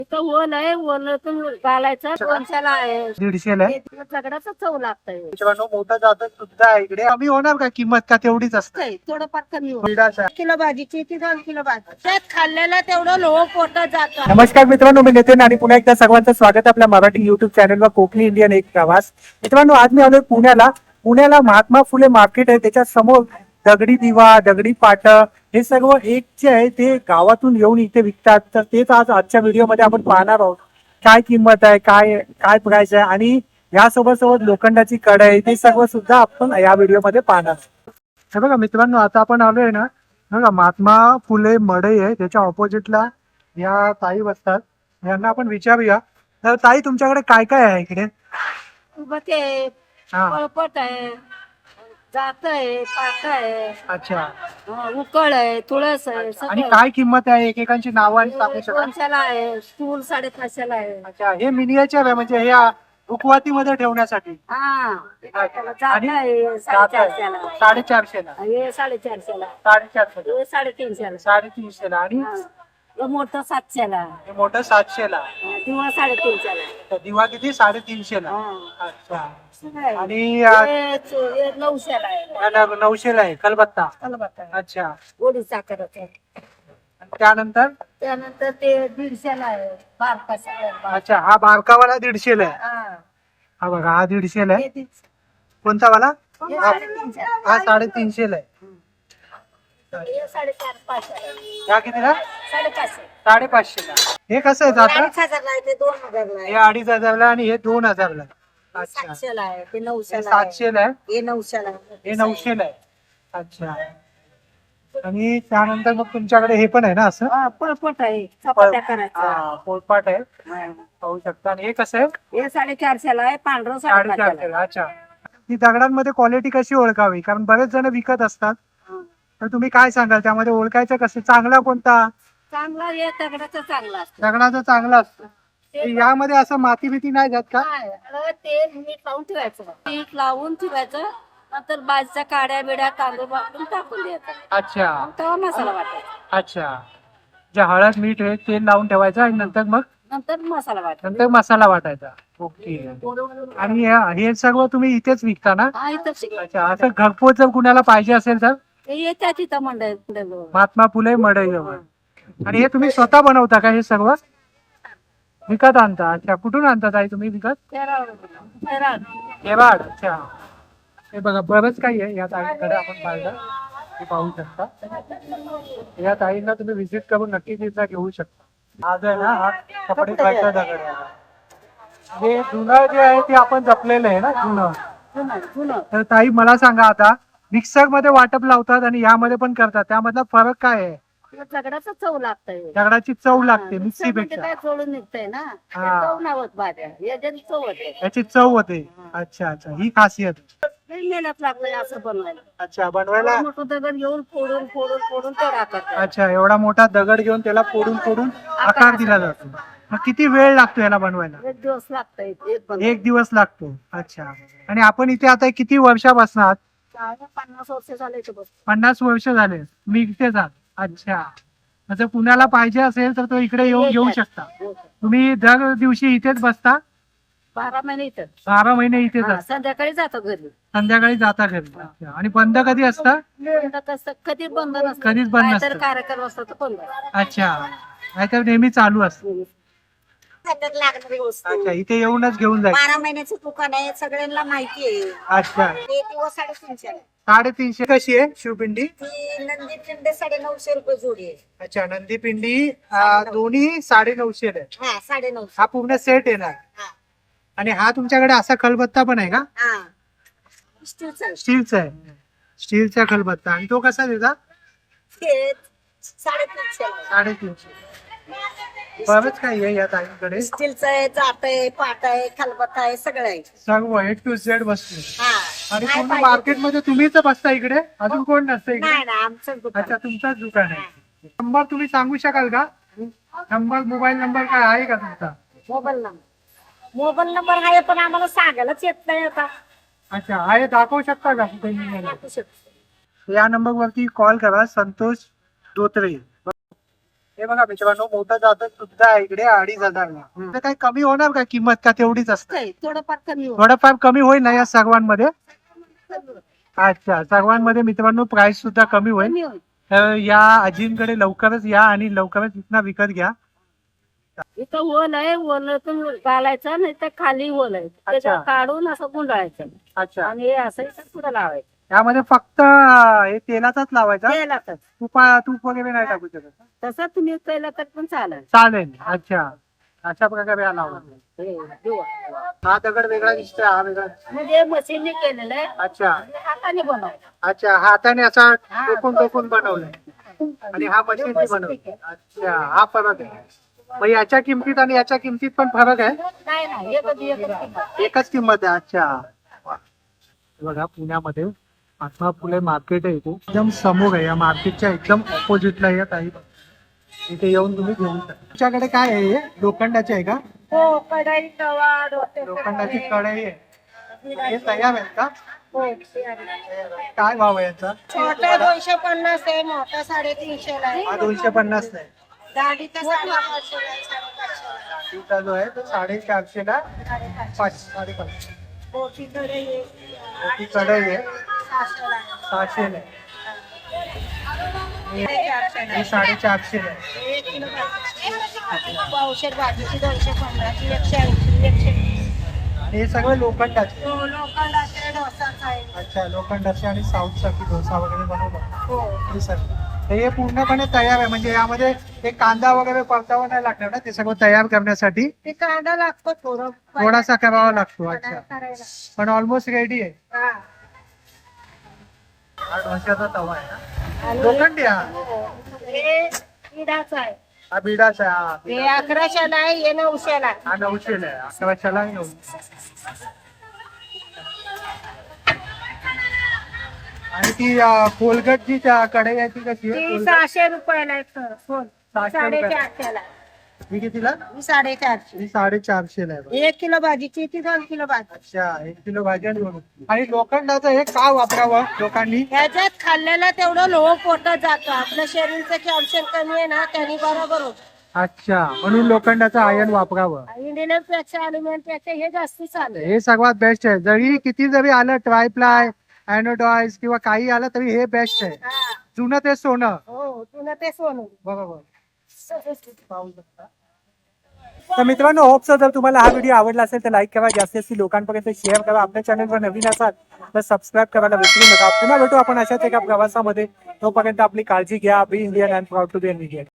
इथं ओल आहे, ओलातून घालायचं. 200ला आहे, 150ला आहे. दगडाच चव लागतंय. मित्रांनो, मोठं जातं सुद्धा आहे इकडे. कमी होणार का किंमत, का तेवढीच असते? थोडंफार कमी होईल. बिडाचं आहे. किलो भाजीची ती 2 किलो भाजी त्यात खाल्लेलं तेवढं लोह पोटात जातं. नमस्कार मित्रांनो, मी नितीन आणि पुन्हा एकदा सर्वांचं स्वागत आपल्या मराठी युट्यूब चॅनलवर कोकणी इंडियन एक प्रवास. मित्रांनो, आज मी आलोय पुण्याला महात्मा फुले मार्केट आहे. त्याच्या समोर दगडी दिवा, दगडी पाट हे सर्व एक जे आहे ते गावातून येऊन इथे विकतात. तर तेच आज आजच्या व्हिडिओमध्ये आपण पाहणार आहोत. काय किंमत आहे, काय काय प्राइस आहे आणि यासोबत सोबत लोखंडाची कढई ते सर्व सुद्धा आपण या व्हिडिओमध्ये पाहणार. हे बघा मित्रांनो, आता आपण आलोय ना, बघा महात्मा फुले मडई आहे. त्याच्या ऑपोजिटला या ताई बसतात. यांना आपण विचारूया. तर ताई, तुमच्याकडे काय काय आहे इकडे? ते हा, पळपट आहे, जात आहे, पाट आहे, अच्छा. उकळ आहे, तुळस आहे, आणि सगळं. काय किंमत आहे, एकेकांची नावं आणि सांगू शकाल? 200ला आहे, स्टूल 550ला आहे. अच्छा, हे मिनिएचर आहे, म्हणजे हे रुखवातीमध्ये ठेवण्यासाठी. हा, जात आणि आहे जात आहे 450ला, 450ला, हे 450ला, 450ला, हे 350ला, 350ला आणि हे मोठं 700ला, हे मोठं 700ला. किंवा 350ला. तर दिवा किती? 350ला. हा. अच्छा. आणि आणि 900ला आहे. 900ला आहे खलबत्ता. कलबत्ता. अच्छा. गोडी साखरेचा. आणि त्यानंतर त्यानंतर ते 150ला आहे, बारका सगळ्यात बारका. अच्छा, हा बारकावाला 150ला आहे. हा. हा बघा, हा 150ला आहे. हे ती- कोणता वाला? हे 350. हा 350ला आहे. हे 450-500 ला. हा कितीला? 550. 550ला. हे कसं आहे जातं? 2,500 ला आहे, ते 2,000 ला हे आहे. 2500ला आणि हे 2000ला. अच्छा. 700 ला आहे, ते हे 900 ला आहे. 700ला आहे. हे 900 ला आहे. हे 900ला आहे. अच्छा. आणि त्यानंतर मग तुमच्याकडे हे पण आहे ना असं? हा, पळपट आहे, चपात्या करायच्या. हा, पोळपाट आहे, पाहू शकता. आणि हे कसं आहे? हे 450 ला आहे, पांढरं 550 ला. 450. अच्छा. ही दगडांमध्ये क्वालिटी कशी ओळखावी? कारण बरेच जण विकत असतात. हा. तर तुम्ही काय सांगाल त्यामध्ये ओळखायचं कसं? चांगला कोणता? चांगला हे दगडाचं चांगला असतं. दगडाचा चांगला असतो. यामध्ये असं माती बिती नाही जात का? काय? ते मीठ लावून ठेवायचं, मीठ लावून ठेवायचं. नंतर बाजूच्या काड्या बिड्या तांदूळ वापरून टाकून द्यायचं. अच्छा. मग तेव्हा मसाला वाटायचा. अच्छा. जे हळद मीठ आहे तेल लावून ठेवायचं आणि नंतर मसाला वाटायचा. नंतर मसाला वाटायचा. ओके. आणि हे सर्व तुम्ही इथेच विकता ना? हा, इथं शिक. अच्छा. असं घरपोच जर कुणाला पाहिजे असेल तर ते येत्या तिथं मंडळ. महात्मा फुले मडई जवळ. आणि हे तुम्ही स्वतः बनवता का हे सर्व? विकत आणता? अच्छा. कुठून आणता ताई तुम्ही विकत? केवाड. अच्छा. हे बघा, बरंच काही आहे या ताईंकडे. आपण पाहिलं हे पाहू शकता. या ताईंना तुम्ही व्हिजिट करून नक्की तिथं घेऊ शकता. आज आहे ना, हा कपडे धुवायचा दगड आहे. हे जुनं जे आहे ते आपण जपलेलं आहे ना, जुनं. तर ताई, मला सांगा आता, मिक्सर मध्ये वाटप लावतात आणि यामध्ये पण करतात, त्यामधला फरक काय आहे? दगडाचं चव लागतंय. दगडाची चव लागते म्हणजे मिक्सीपेक्षा. काय चोळून निघतंय ना, हा. चव नावत भाज्या याच्यात चव होते. याची चव होते. अच्छा अच्छा, ही खासियत. लई मेहनत लागतंय असं बनवायला. अच्छा, बनवायला. मोठं दगड घेऊन फोडून ते राहतात. अच्छा, एवढा मोठा दगड घेऊन त्याला फोडून आकार दिला जातो. मग किती वेळ लागतो याला बनवायला? 1 दिवस लागतंय. एक दिवस लागतो. अच्छा. आणि आपण इथे आता किती वर्षापासून आहात? 50 वर्ष झाले इथं बस. 50 वर्ष झाले मी इथेच आहात. अच्छा. जर पुण्याला पाहिजे असेल तर तो इकडे येऊन घेऊ शकता. तुम्ही दर दिवशी इथेच बसता? 12 महिने इथं. 12 महिने इथेच हा, असता. संध्याकाळी जातो घरी. संध्याकाळी जाता घरी. अच्छा. आणि बंद कधी असतं? बंद कसं कधी बंद नसतं. कधीच बंद काहीतरी नसतं. कार्यक्रम असतो तर बंद. अच्छा. नाहीतर नेहमी चालू असतं. सगळ्यात लागणारी वस्तू. अच्छा, इथे येऊनच घेऊन जायचं. 12 महिन्याचं दुकान आहे, सगळ्यांना माहिती आहे. अच्छा. ते दिवस 350 आहे. 350 कशी आहे शिवपिंडी? ती नंदी पिंड 950 रुपये जोडी आहे. अच्छा, नंदी पिंडी दोन्ही 950 आहे. हा, 950. हा पूर्ण सेट येणार. हा. आणि हा तुमच्याकडे असा खलबत्ता पण आहे का? हा. स्टीलचा आहे. स्टीलचा आहे. स्टीलचा खलबत्ता. आणि तो कसा देता? ते 350 आहे. 350. बरंच काही आहे या ताईंकडे. स्टीलचं आहे, जात आहे, पाट आहे, खलबत्ता आहे, सगळं आहे. सर्व A to Z वस्तू. हा. आणि काय पूर्ण पाहिजे मार्केटमध्ये तुम्हीच बसता इकडे? अजून कोण नसतं इकडे? नाही ना, आमचं दुकान. अच्छा, तुमचाच दुकान आहे. नंबर तुम्ही सांगू शकाल का? नंबर, मोबाईल नंबर काय आहे का तुमचा? मोबाईल नंबर आहे, पण आम्हाला सांगायलाच येत नाही आता. अच्छा, आहे, दाखवू शकता का कुठे निघालं? दाखवू शकतो. या नंबर वरती कॉल करा. संतोष धोत्रे. हे बघा मित्रांनो, मोठं जातं सुद्धा आहे इकडे 2,500 काही कमी होणार का किंमत, का तेवढीच असते? नाही, थोडंफार कमी होईल. थोडंफार कमी होईल ना या सर्वांमध्ये? अच्छा, सर्वांमध्ये मित्रांनो प्राइस सुद्धा कमी होईल. कमी होईल. तर या आजींकडे लवकरच या आणि लवकरच इथनं विकत घ्या. इथं होल आहे, होलातून घालायचं, नाही तर खाली होल आहे, त्याच्यावर काढून असं गुंडाळायचं अच्छा, आणि हे असं इथं पुढे लावायचं. यामध्ये फक्त हे तेलाचाच लावायचा, तेलातच तूप वगैरे नाही टाकू शकत? तसं तुम्ही केलं तर पण चालेल. चालेल. अच्छा, अशा प्रकारे हा लावायचा. हे दिवा. हा दगड वेगळा दिसतोय, हा वेगळा. म्हणजे मशीनने केलेलं आहे, अच्छा आणि हाताने बनवलं. अच्छा, हाताने असा टोकून बनवलाय आणि हा मशीनने बनवलाय. अच्छा, हा फरक आहे. मग याच्या किमतीत आणि याच्या किमतीत पण फरक आहे? नाही नाही, एकच किंमत. एकच किंमत आहे. अच्छा, वा. बघा पुण्यामध्ये महात्मा फुले मार्केट आहे, इथे एकदम समोर आहे. या मार्केटच्या एकदम ऑपोजिटला आहे ताई. इथे येऊन तुम्ही घेऊन जा. तुमच्याकडे काय आहे हे? लोखंडाचे आहे का? हो, कढई, तवा, डोसे. लोखंडाची कढई आहे. हे तयार आहेत का? हो, ते आहे. काय भाव आहे याचा? छोटा 250 आहे, मोठा 350 ला आहे. हा 250 नाही. दाढीचा 550 ला आहे, 550 ला. तिचा जो आहे तो 450 ला 550. 550. मोठी कढई आहे, मोठी कढई आहे 600 ला आहे. 600 ला. हे 400 ला आहे. 450 ला आहे. 1 किलो भाजी. पावशेर भाजीची 250, 180, 120. आणि हे सगळं लोखंडाचे. हो, लोखंडाचे डोसाच आहे. अच्छा, लोखंडाचे आणि साऊथसाठी डोसा वगैरे बनवला. हो. हे सर हे पूर्णपणे तयार आहे, म्हणजे यामध्ये एक कांदा वगैरे परतावा नाही लागणार ना, ते सगळं तयार करण्यासाठी ते कांदा लागतो थोडासा करावा लागतो. अच्छा, करायला. पण ऑलमोस्ट रेडी आहे. हा. हा डोश्याचा तवा आहे ना, आणि लोखंडी. हा हे इडाचं आहे. हा बिडाचा आहे. हा हे 1100 ला आहे, हे 900 ला आहे. हा 900 ला आहे. 1100 ला आहे. 900. आणि ती कोलगट जी कढई आहे ती कशी आहे? ती कोलगट 600 रुपयाला आहे. फोन 600 रुपये. 450 ला. ही कितीला? ही 450. ही 450 ला आहे बघ. 1 किलो भाजीची ती 2 किलो भाजी. अच्छा, 1 किलो भाजी आणि 2. आणि लोखंडाचं हे का वापरावं लोकांनी? ह्याच्यात खाल्लेलं तेवढं लोह पोटात जातं, आपल्या शरीराचं कॅल्शियम कमी आहे ना, त्यांनी बरोबर होत. अच्छा, म्हणून लोखंडाचं आयन वापरावं. इंडियन पेक्षा अल्युमिनियम पेक्षा हे जास्ती चालू आहे. हे सर्वात बेस्ट आहे. जरी किती जरी आलं ट्रायप्लाय, अॅनोडॉइज किंवा काही आलं तरी हे बेस्ट आहे. हा. जुनं ते सोनं. हो, तुला ते सोनं. बरोबर. पाहू शकता. तर मित्रांनो, होप सो जर तुम्हाला हा व्हिडिओ आवडला असेल तर लाईक करा, जास्तीत लोकांपर्यंत शेअर करा. आपल्या चॅनलवर नवीन असाल तर सबस्क्राईब करायला विसरू नका. पुन्हा भेटू आपण अशाच एका प्रवासामध्ये. तोपर्यंत आपली काळजी घ्या. Be Indian and proud to be Indian.